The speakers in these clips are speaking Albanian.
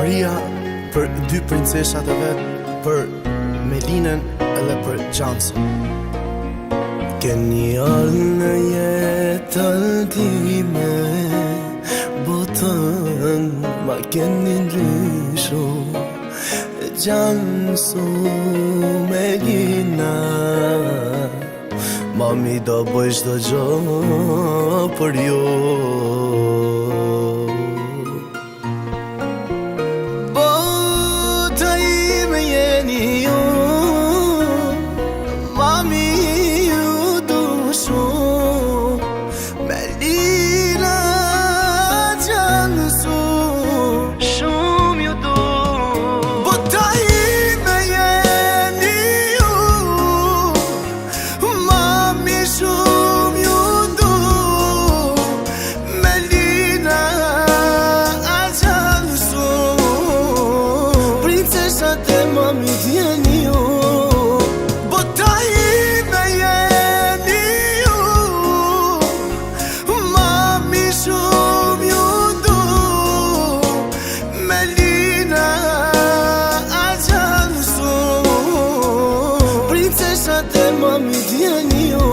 Maria për dy princeshat e vet, për Melinën edhe për Gjansën. Keni ardhur në jetën time, botën ma keni ndryshu. Gjansu, Melina, mami do bëj çdo gjë për ju. Bota ime jeni ju, mami ju du shumë. Melina, Gjansu, shumë ju du. Bota ime jeni ju, mami shumë ju du. Melina, Gjansu, princeshat e mami jeni ju. Bota ime jeni ju, mami shumë ju du. Melina, Gjansu, princeshat e mami jeni ju.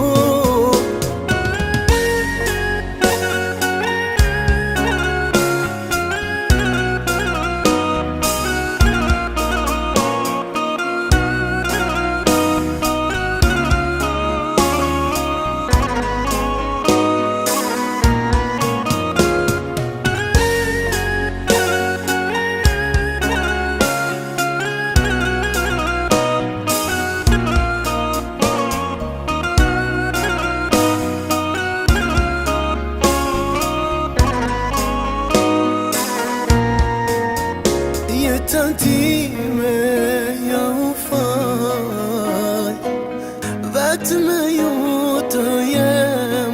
Jetën time ja u fal, vetëm me ju të jem.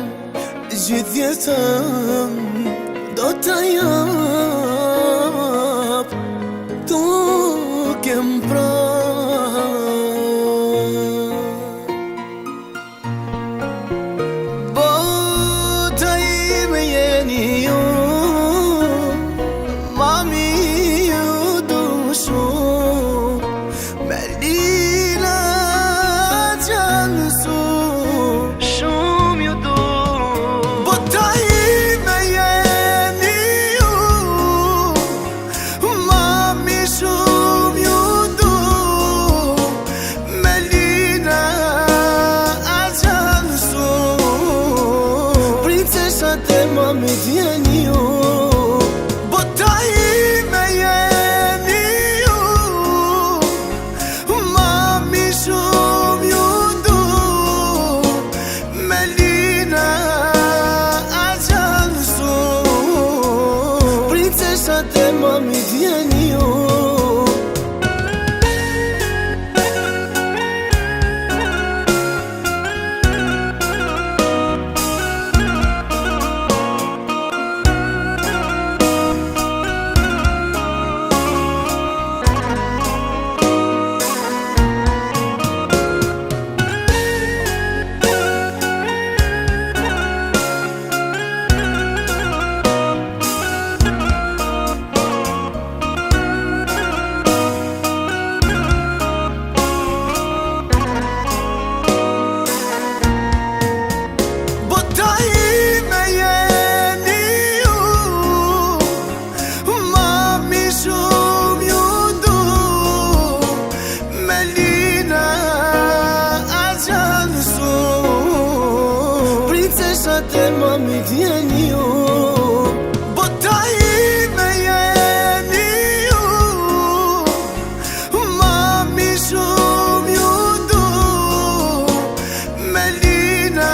Gjithë jetën do të jap, duke m'pranë. Bota ime jeni ju, mami Melina, Gjansu, shumë ju du. Bota ime jeni ju, mami shumë ju du. Melina, Gjansu, princeshat e mami jeni ju. Bota ime jeni ju, mami shumë ju du. Melina, Gjansu, princeshat e mami jeni ju. Princeshat e mami jeni ju. Bota ime jeni ju, mami shumë ju du. Melina,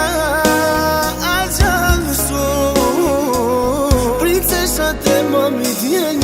Gjansu, princeshat e mami jeni ju.